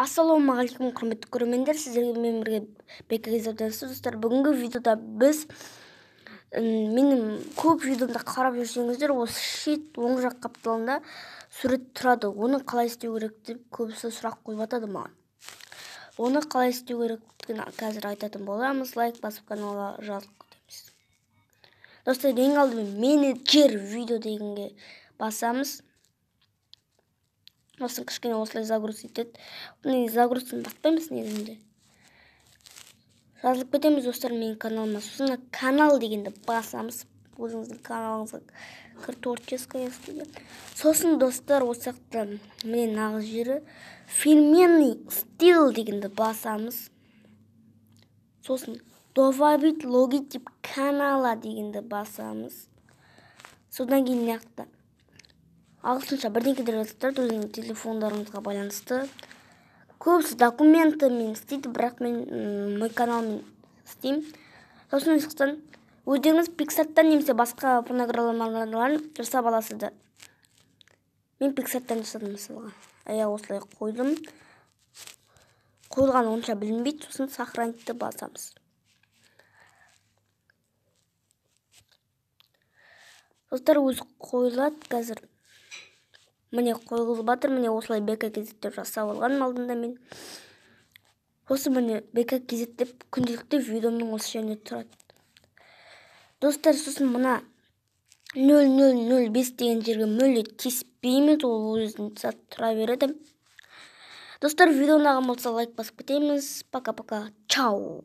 Ассалаумағалейкум, құрметті көрермендер, сіздерге мен бірге беккизадасы достар. Бүгінгі видеода біз менің көп видеомда қарап жүрсеңіздер, осы шет оң жақ қапталында сурет тұрады. Оны қалай істеу керек деп көбісі сұрақ қойып жатады маған. Оны қалай істеу керектігін қазір айтатын боламыз. Лайк басып каналға жазылып күтеміз. Достар, ең алдымен менеджер видео дегенге басамыз. Осыны кішкене осылай загрузить етеді. Бұны загрузсын тақпаймыз негізінде. Жазылып кетеміз достар менің каналыма. Сосын канал дегенді басамыз. Өзіңіздің каналыңызға творческая студия. Сосын достар осы жақта мен нағыз жері фирменный стиль дегенді басамыз. Сосын добавить логотип канала дегенді басамыз. Содан кейін мына ағылшынша бірдеңкелер жазып өзіңіздің телефондарыңызға байланысты. Көбісі документімен істейді, бірақ мен мой каналмен істеймін. Сосын өздеріңіз PicsArt'тан немесе басқа программалардан жасап аласыздар. Мен PicsArt'тан жасадым мысалға. Осылай қойдым. Қойылған онша білінбейді, сосын сохранитті басамыз. Достар, өзі қойылады қазір. Міне қойылып жатыр, міне осылай беккизад деп жасап алған алдында мен. Осы міне беккизад деп күнделікті видеомның осы жерінде тұрады. Достар, сосын мына 0005 деген жерге мүлде тиіспейміз, ол өзін сат тұра береді. Достар, видео ұнаған болса лайк басып кетеміз. Пока-пока. Чау.